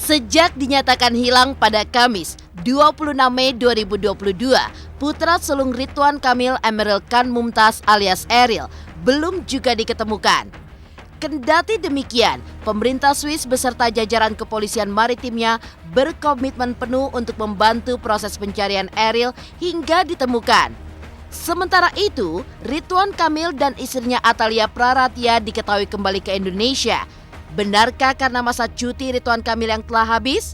Sejak dinyatakan hilang pada Kamis 26 Mei 2022, putra sulung Ridwan Kamil Emeril Khan Mumtaz alias Eril belum juga diketemukan. Kendati demikian, pemerintah Swiss beserta jajaran kepolisian maritimnya berkomitmen penuh untuk membantu proses pencarian Eril hingga ditemukan. Sementara itu, Ridwan Kamil dan istrinya Atalia Praratia diketahui kembali ke Indonesia. Benarkah karena masa cuti Ridwan Kamil yang telah habis?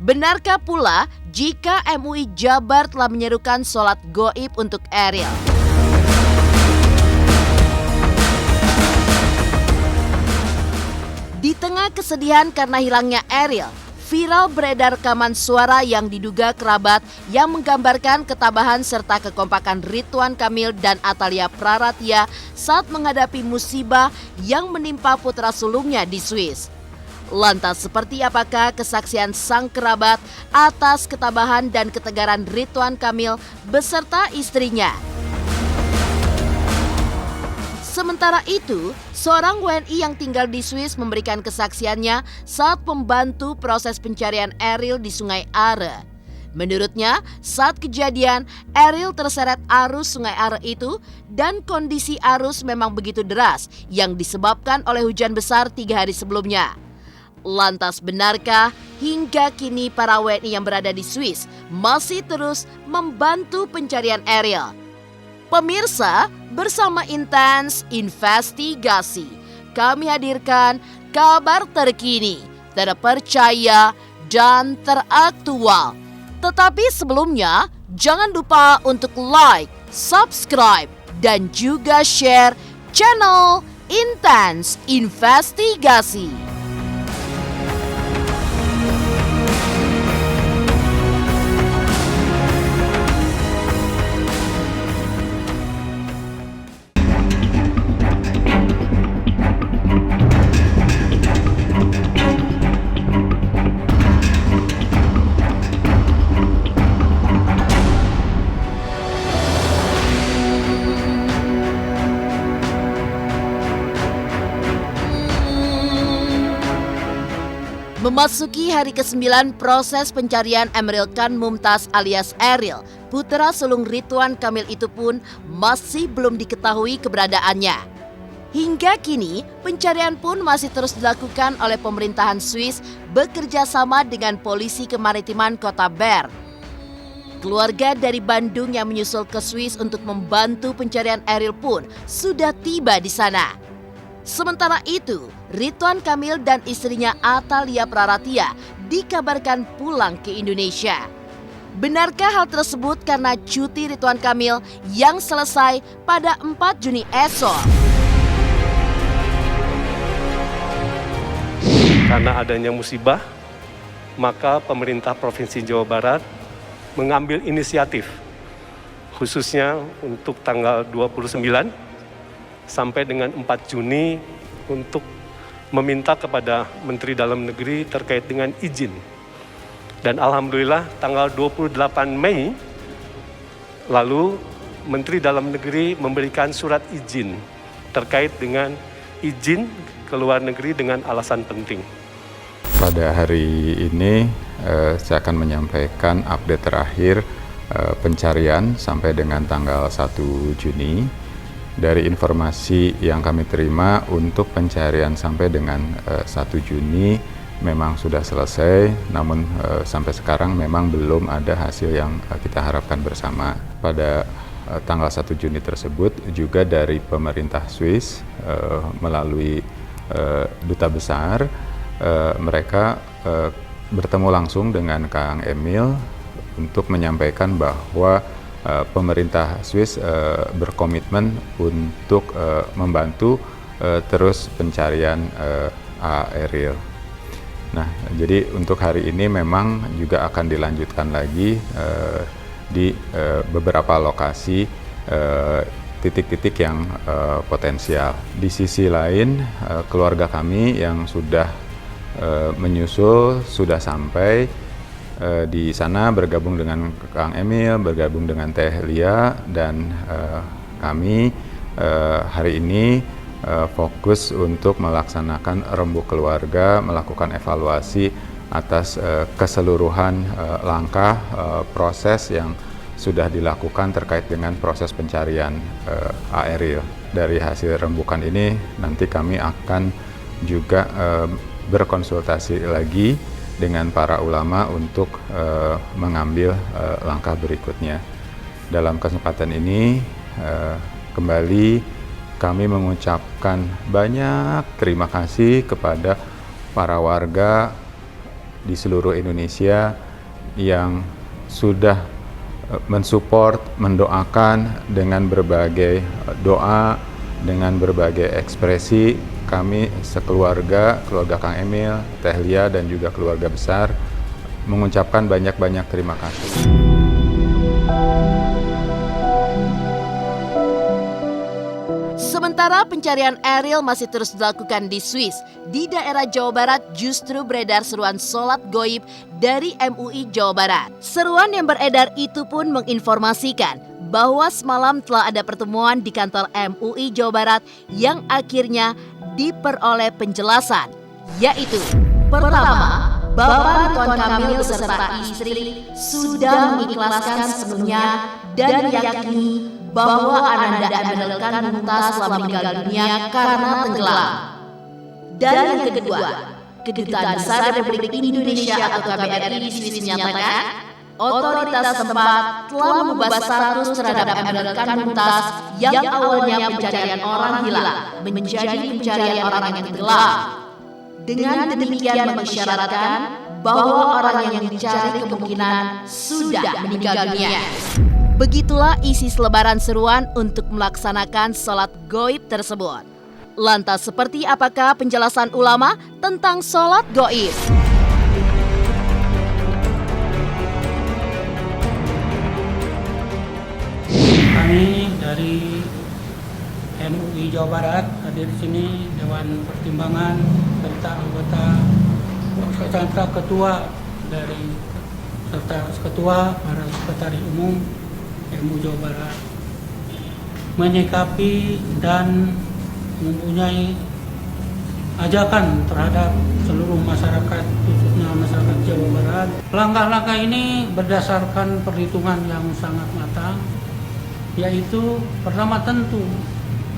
Benarkah pula jika MUI Jabar telah menyerukan sholat goib untuk Eril? Di tengah kesedihan karena hilangnya Eril, viral beredar rekaman suara yang diduga kerabat yang menggambarkan ketabahan serta kekompakan Ridwan Kamil dan Atalia Praratia saat menghadapi musibah yang menimpa putra sulungnya di Swiss. Lantas seperti apakah kesaksian sang kerabat atas ketabahan dan ketegaran Ridwan Kamil beserta istrinya? Sementara itu, seorang WNI yang tinggal di Swiss memberikan kesaksiannya saat membantu proses pencarian Eril di Sungai Are. Menurutnya, saat kejadian, Eril terseret arus Sungai Are itu dan kondisi arus memang begitu deras yang disebabkan oleh hujan besar 3 hari sebelumnya. Lantas benarkah hingga kini para WNI yang berada di Swiss masih terus membantu pencarian Eril? Pemirsa, bersama Intens Investigasi, kami hadirkan kabar terkini, terpercaya, dan teraktual. Tetapi sebelumnya, jangan lupa untuk like, subscribe, dan juga share channel Intens Investigasi. Memasuki hari ke-9 proses pencarian Emeril Khan Mumtaz alias Eril, putra sulung Ridwan Kamil itu pun masih belum diketahui keberadaannya. Hingga kini, pencarian pun masih terus dilakukan oleh pemerintahan Swiss bekerja sama dengan polisi kemaritiman kota Bern. Keluarga dari Bandung yang menyusul ke Swiss untuk membantu pencarian Eril pun sudah tiba di sana. Sementara itu, Ridwan Kamil dan istrinya Atalia Praratia dikabarkan pulang ke Indonesia. Benarkah hal tersebut karena cuti Ridwan Kamil yang selesai pada 4 Juni esok? Karena adanya musibah, maka pemerintah Provinsi Jawa Barat mengambil inisiatif khususnya untuk tanggal 29 sampai dengan 4 Juni untuk meminta kepada Menteri Dalam Negeri terkait dengan izin. Dan alhamdulillah tanggal 28 Mei lalu Menteri Dalam Negeri memberikan surat izin terkait dengan izin ke luar negeri dengan alasan penting. Pada hari ini saya akan menyampaikan update terakhir pencarian sampai dengan tanggal 1 Juni. Dari informasi yang kami terima untuk pencarian sampai dengan 1 Juni memang sudah selesai, namun sampai sekarang memang belum ada hasil yang kita harapkan bersama. Pada tanggal 1 Juni tersebut juga dari pemerintah Swiss melalui duta besar mereka bertemu langsung dengan Kang Emil untuk menyampaikan bahwa pemerintah Swiss berkomitmen untuk membantu terus pencarian Eril. Nah, jadi untuk hari ini memang juga akan dilanjutkan lagi di beberapa lokasi titik-titik yang potensial. Di sisi lain, keluarga kami yang sudah menyusul sudah sampai di sana bergabung dengan Kang Emil, bergabung dengan Teh Lia, dan kami hari ini fokus untuk melaksanakan rembuk keluarga, melakukan evaluasi atas keseluruhan langkah proses yang sudah dilakukan terkait dengan proses pencarian Ariel. Dari hasil rembukan ini nanti kami akan juga berkonsultasi lagi dengan para ulama untuk mengambil langkah berikutnya. Dalam kesempatan ini kembali kami mengucapkan banyak terima kasih kepada para warga di seluruh Indonesia yang sudah mensupport, mendoakan dengan berbagai doa, dengan berbagai ekspresi. Kami sekeluarga, keluarga Kang Emil, Teh Lia, dan juga keluarga besar mengucapkan banyak-banyak terima kasih. Sementara pencarian Ariel masih terus dilakukan di Swiss, di daerah Jawa Barat justru beredar seruan sholat goib dari MUI Jawa Barat. Seruan yang beredar itu pun menginformasikan bahwa semalam telah ada pertemuan di kantor MUI Jawa Barat yang akhirnya diperoleh penjelasan, yaitu pertama, Bapak Ridwan Kamil beserta istri sudah mengikhlaskan sepenuhnya dan yakini bahwa Ananda Emilia Mumtaz telah meninggal dunia karena tenggelam. Dan yang kedua, Kedutaan Besar Republik Indonesia atau KBRI di Swiss menyatakan otoritas setempat telah mengubah status terhadap Emilia Mumtaz yang awalnya pencarian orang hilang menjadi pencarian orang yang tenggelam. Dengan demikian mengisyaratkan bahwa orang yang dicari kemungkinan sudah meninggal dunia. Begitulah isi selebaran seruan untuk melaksanakan sholat goib tersebut. Lantas seperti apakah penjelasan ulama tentang sholat goib? Kami dari MUI Jawa Barat hadir di sini, Dewan Pertimbangan serta anggota serta ketua para sekretaris umum MUI Jawa Barat menyikapi dan mempunyai ajakan terhadap seluruh masyarakat, khususnya masyarakat Jawa Barat. Langkah-langkah ini berdasarkan perhitungan yang sangat matang, yaitu pertama tentu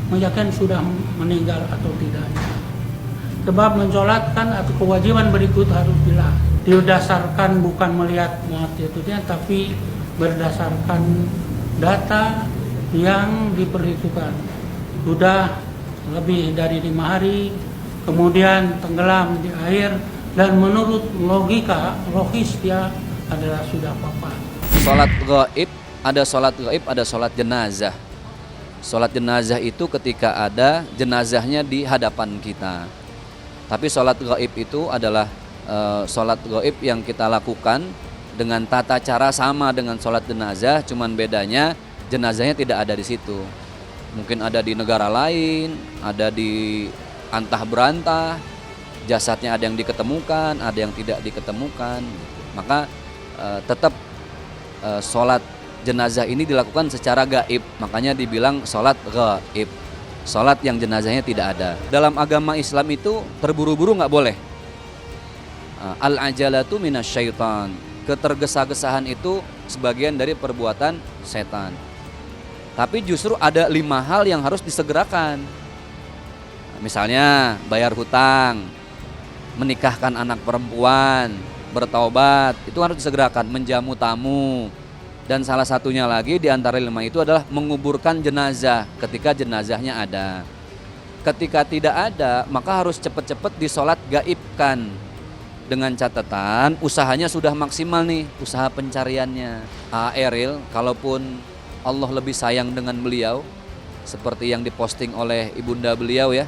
meyakinkan sudah meninggal atau tidaknya. Sebab mensolatkan atau kewajiban berikut harus didasarkan bukan melihat attitude-nya, tapi berdasarkan data yang diperhitungkan. Sudah lebih dari 5 hari, kemudian tenggelam di air, dan menurut logis dia adalah sudah wafat. Sholat gaib, ada sholat jenazah. Sholat jenazah itu ketika ada jenazahnya di hadapan kita. Tapi sholat gaib itu adalah sholat gaib yang kita lakukan dengan tata cara sama dengan sholat jenazah, cuman bedanya jenazahnya tidak ada di situ. Mungkin ada di negara lain, ada di antah berantah, jasadnya ada yang diketemukan, ada yang tidak diketemukan. Maka tetap sholat jenazah ini dilakukan secara gaib, makanya dibilang sholat gaib, sholat yang jenazahnya tidak ada. Dalam agama Islam itu terburu-buru nggak boleh. Al-ajalatu minasyaitan, ketergesa-gesaan itu sebagian dari perbuatan setan. Tapi justru ada 5 hal yang harus disegerakan. Misalnya bayar hutang, menikahkan anak perempuan, bertaubat, itu harus disegerakan, menjamu tamu. Dan salah satunya lagi di antara 5 itu adalah menguburkan jenazah ketika jenazahnya ada. Ketika tidak ada, maka harus cepat-cepat disolat gaibkan. Dengan catatan usahanya sudah maksimal nih, usaha pencariannya. Ariel, kalaupun Allah lebih sayang dengan beliau, seperti yang diposting oleh ibunda beliau ya,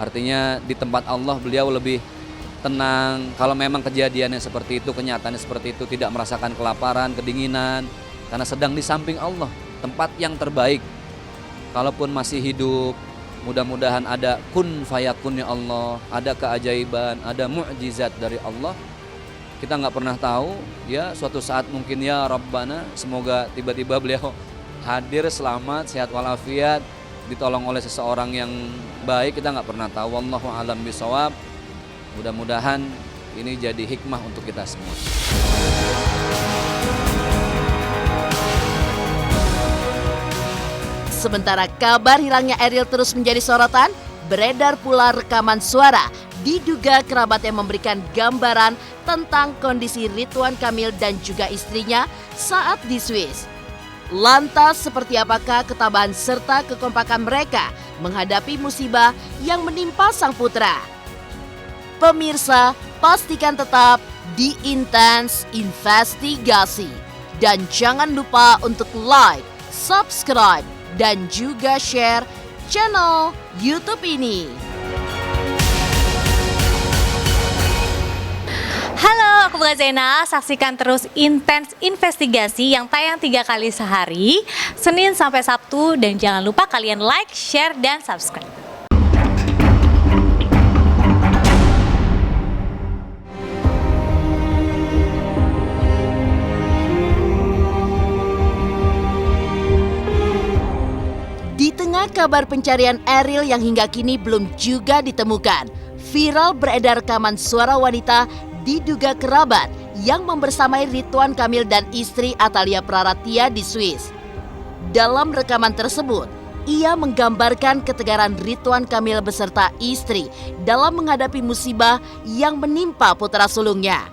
artinya di tempat Allah beliau lebih tenang. Kalau memang kejadiannya seperti itu, kenyataannya seperti itu, tidak merasakan kelaparan, kedinginan, karena sedang di samping Allah, tempat yang terbaik. Kalaupun masih hidup, mudah-mudahan ada kun fayakunnya Allah, ada keajaiban, ada mukjizat dari Allah. Kita nggak pernah tahu ya, suatu saat mungkin ya Rabbana, semoga tiba-tiba beliau hadir selamat, sehat walafiat, ditolong oleh seseorang yang baik. Kita nggak pernah tahu, wallahu alam bisawab. Mudah-mudahan Ini jadi hikmah untuk kita semua. Sementara kabar hilangnya Ariel terus menjadi sorotan, beredar pula rekaman suara diduga kerabat yang memberikan gambaran tentang kondisi Ridwan Kamil dan juga istrinya saat di Swiss. Lantas seperti apakah ketabahan serta kekompakan mereka menghadapi musibah yang menimpa sang putra? Pemirsa, pastikan tetap di Intens Investigasi. Dan jangan lupa untuk like, subscribe, dan juga share channel YouTube ini. Halo, aku Bunga Zainal. Saksikan terus Intens Investigasi yang tayang 3 kali sehari, Senin sampai Sabtu. Dan jangan lupa kalian like, share, dan subscribe. Di tengah kabar pencarian Ariel yang hingga kini belum juga ditemukan, viral beredar rekaman suara wanita diduga kerabat yang membersamai Ridwan Kamil dan istri Atalia Praratia di Swiss. Dalam rekaman tersebut, ia menggambarkan ketegaran Ridwan Kamil beserta istri dalam menghadapi musibah yang menimpa putra sulungnya.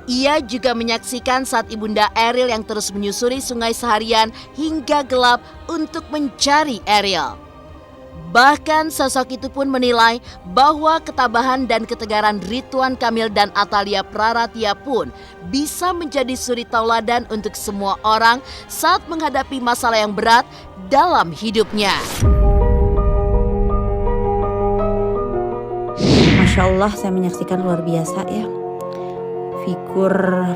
Ia juga menyaksikan saat ibunda Ariel yang terus menyusuri sungai seharian hingga gelap untuk mencari Ariel. Bahkan sosok itu pun menilai bahwa ketabahan dan ketegaran Ridwan Kamil dan Atalia Praratia pun bisa menjadi suri tauladan untuk semua orang saat menghadapi masalah yang berat dalam hidupnya. Masya Allah, saya menyaksikan luar biasa ya. Figur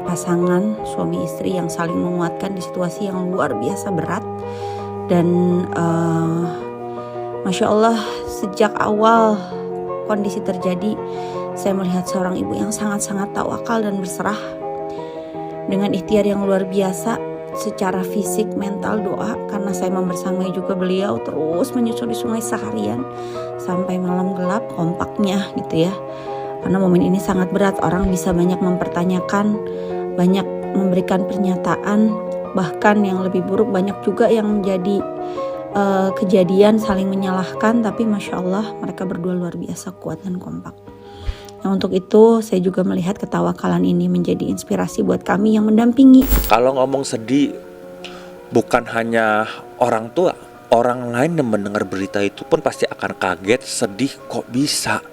pasangan suami istri yang saling menguatkan di situasi yang luar biasa berat. Dan Masya Allah, sejak awal kondisi terjadi, saya melihat seorang ibu yang sangat-sangat tawakal dan berserah. Dengan ikhtiar yang luar biasa, secara fisik, mental, doa. Karena saya membersamai juga beliau terus menyusuri sungai seharian sampai malam gelap, kompaknya gitu ya. Karena momen ini sangat berat, orang bisa banyak mempertanyakan, banyak memberikan pernyataan. Bahkan yang lebih buruk banyak juga yang menjadi kejadian saling menyalahkan, tapi Masya Allah mereka berdua luar biasa kuat dan kompak. Nah, untuk itu saya juga melihat ketawakalan ini menjadi inspirasi buat kami yang mendampingi. Kalau ngomong sedih, bukan hanya orang tua, orang lain yang mendengar berita itu pun pasti akan kaget, sedih, kok bisa.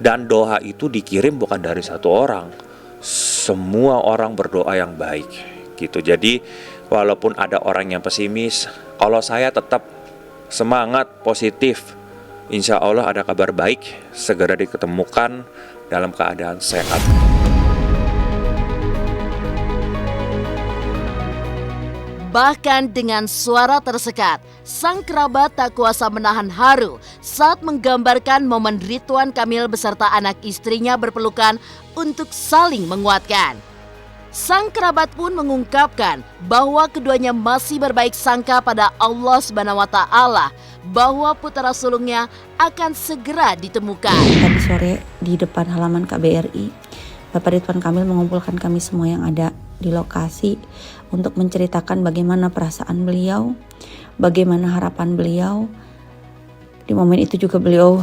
Dan doa itu dikirim bukan dari satu orang, semua orang berdoa yang baik gitu. Jadi walaupun ada orang yang pesimis, kalau saya tetap semangat, positif. Insya Allah ada kabar baik, segera diketemukan dalam keadaan sehat. Bahkan dengan suara tersekat, sang kerabat tak kuasa menahan haru saat menggambarkan momen Ridwan Kamil beserta anak istrinya berpelukan untuk saling menguatkan. Sang kerabat pun mengungkapkan bahwa keduanya masih berbaik sangka pada Allah SWT bahwa putra sulungnya akan segera ditemukan. Tadi sore di depan halaman KBRI, Bapak Ridwan Kamil mengumpulkan kami semua yang ada di lokasi untuk menceritakan bagaimana perasaan beliau, bagaimana harapan beliau. Di momen itu juga beliau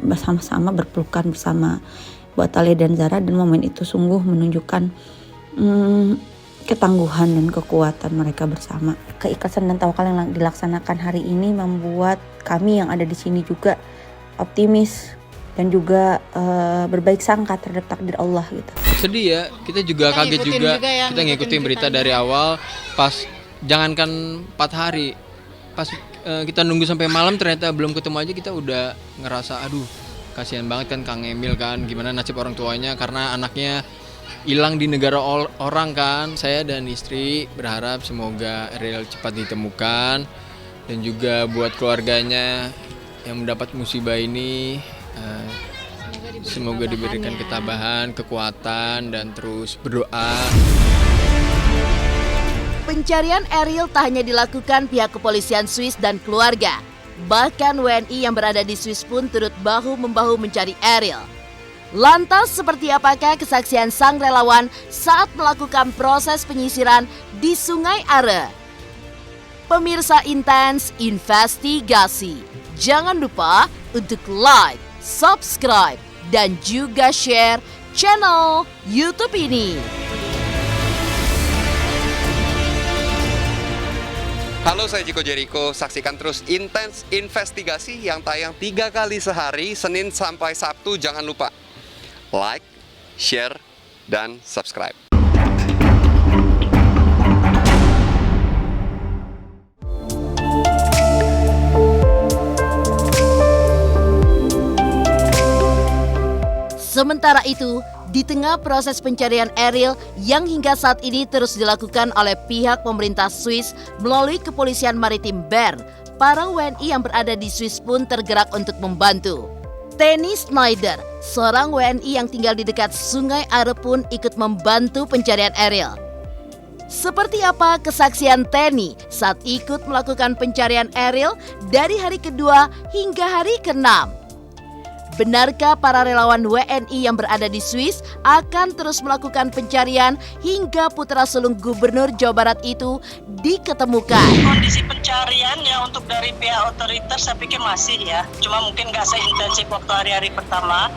bersama-sama berpelukan bersama Bu Atalia dan Zara, dan momen itu sungguh menunjukkan ketangguhan dan kekuatan mereka bersama. Keikhlasan dan tawakal yang dilaksanakan hari ini membuat kami yang ada di sini juga optimis dan juga berbaik sangka terhadap takdir Allah gitu. Sedih ya, kita juga kaget juga ya, kita ngikutin berita dari awal, pas jangankan 4 hari, pas kita nunggu sampai malam ternyata belum ketemu aja, kita udah ngerasa aduh kasihan banget kan Kang Emil kan, gimana nasib orang tuanya karena anaknya hilang di negara orang kan. Saya dan istri berharap semoga Ariel cepat ditemukan, dan juga buat keluarganya yang mendapat musibah ini semoga diberikan ketabahan, kekuatan, dan terus berdoa. Pencarian Ariel tak hanya dilakukan pihak kepolisian Swiss dan keluarga, bahkan WNI yang berada di Swiss pun turut bahu-membahu mencari Ariel. Lantas seperti apakah kesaksian sang relawan saat melakukan proses penyisiran di Sungai Are? Pemirsa Intens Investigasi, jangan lupa untuk like, subscribe, dan juga share channel YouTube ini. Halo, saya Jiko Jericho. Saksikan terus Intens Investigasi yang tayang 3 kali sehari, Senin sampai Sabtu. Jangan lupa like, share, dan subscribe. Sementara itu, di tengah proses pencarian Ariel yang hingga saat ini terus dilakukan oleh pihak pemerintah Swiss melalui Kepolisian Maritim Bern, para WNI yang berada di Swiss pun tergerak untuk membantu. Tenny Schneider, seorang WNI yang tinggal di dekat Sungai Are pun ikut membantu pencarian Ariel. Seperti apa kesaksian Tenny saat ikut melakukan pencarian Ariel dari hari kedua hingga hari ke-6? Benarkah para relawan WNI yang berada di Swiss akan terus melakukan pencarian hingga putra sulung Gubernur Jawa Barat itu diketemukan? Kondisi pencarian ya untuk dari pihak otoriter saya pikir masih ya. Cuma mungkin nggak seintensif waktu hari-hari pertama.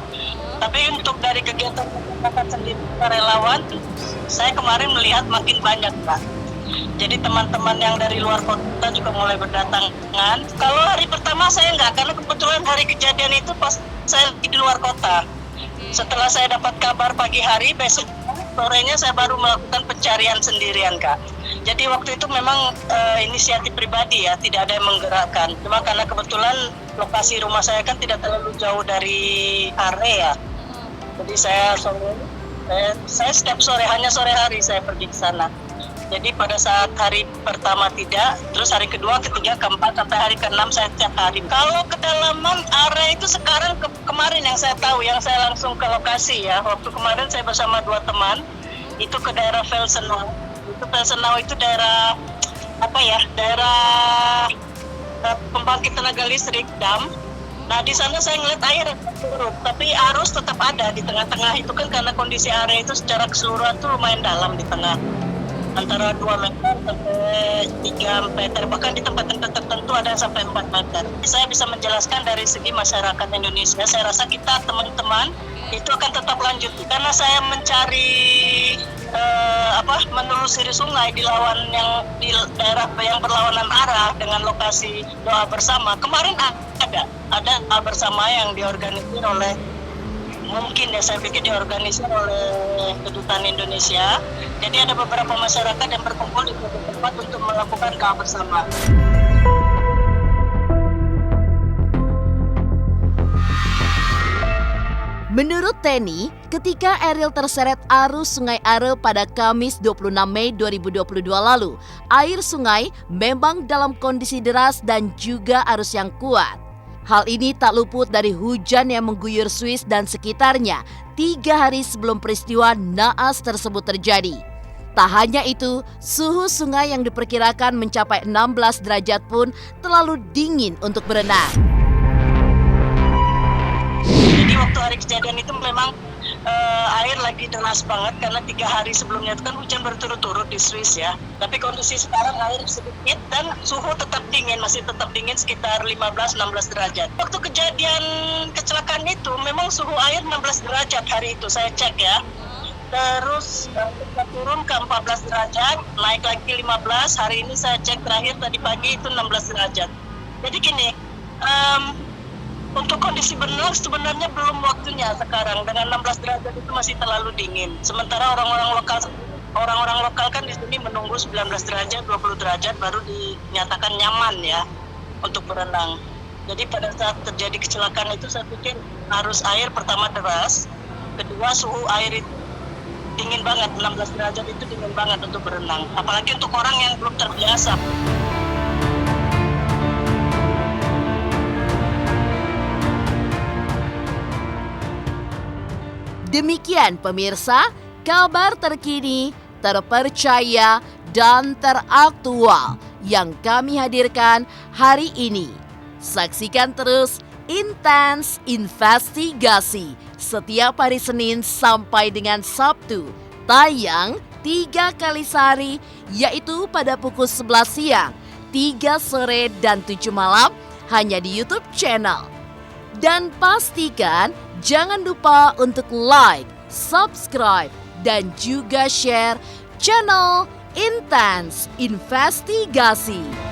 Tapi untuk dari kegiatan masyarakat sendiri relawan, saya kemarin melihat makin banyak Pak. Jadi teman-teman yang dari luar kota juga mulai berdatangan. Kalau hari pertama saya enggak, karena kebetulan hari kejadian itu pas saya di luar kota. Setelah saya dapat kabar pagi hari, besok sorenya saya baru melakukan pencarian sendirian Kak. Jadi waktu itu memang inisiatif pribadi ya, tidak ada yang menggerakkan. Cuma karena kebetulan lokasi rumah saya kan tidak terlalu jauh dari area. Jadi saya setiap sore, hanya sore hari saya pergi ke sana. Jadi pada saat hari pertama tidak, terus hari kedua, ketiga, keempat, sampai hari ke-6 saya setiap hari. Kalau kedalaman area itu sekarang kemarin yang saya tahu, yang saya langsung ke lokasi ya. Waktu kemarin saya bersama 2 teman, itu ke daerah Velsenau. Velsenau itu daerah, daerah pembangkit tenaga listrik, dam. Nah di sana saya ngeliat air turun, tapi arus tetap ada di tengah-tengah itu kan karena kondisi area itu secara keseluruhan tuh lumayan dalam di tengah. Antara 2 meter sampai 3 meter, bahkan di tempat-tempat tertentu ada yang sampai 4 meter. Saya bisa menjelaskan dari segi masyarakat Indonesia, saya rasa kita teman-teman itu akan tetap lanjut. Karena saya mencari, menelusuri sungai di daerah yang berlawanan arah dengan lokasi doa bersama. Kemarin ada doa bersama yang diorganisir oleh, mungkin ya saya pikir diorganisir oleh Kedutaan Indonesia. Jadi ada beberapa masyarakat yang berkumpul di tempat untuk melakukan doa bersama. Menurut Tenny, ketika Ariel terseret arus Sungai Are pada Kamis 26 Mei 2022 lalu, air sungai memang dalam kondisi deras dan juga arus yang kuat. Hal ini tak luput dari hujan yang mengguyur Swiss dan sekitarnya 3 hari sebelum peristiwa naas tersebut terjadi. Tak hanya itu, suhu sungai yang diperkirakan mencapai 16 derajat pun terlalu dingin untuk berenang. Jadi waktu hari kejadian itu memang air lagi deras banget karena 3 hari sebelumnya itu kan hujan berturut-turut di Swiss ya. Tapi kondisi sekarang air sedikit dan suhu tetap dingin, masih tetap dingin sekitar 15-16 derajat. Waktu kejadian kecelakaan itu memang suhu air 16 derajat hari itu saya cek ya. Terus kita turun ke 14 derajat, naik lagi 15, hari ini saya cek terakhir tadi pagi itu 16 derajat. Jadi gini, untuk kondisi berenang sebenarnya belum waktunya sekarang, dengan 16 derajat itu masih terlalu dingin. Sementara orang-orang lokal kan di sini menunggu 19 derajat, 20 derajat baru dinyatakan nyaman ya untuk berenang. Jadi pada saat terjadi kecelakaan itu saya pikir arus air pertama deras, kedua suhu air itu dingin banget, 16 derajat itu dingin banget untuk berenang. Apalagi untuk orang yang belum terbiasa. Demikian pemirsa, kabar terkini, terpercaya, dan teraktual yang kami hadirkan hari ini. Saksikan terus Intens Investigasi setiap hari Senin sampai dengan Sabtu, tayang 3 kali sehari, yaitu pada pukul 11 siang, 3 sore, dan 7 malam, hanya di YouTube channel. Dan pastikan jangan lupa untuk like, subscribe, dan juga share channel Intens Investigasi.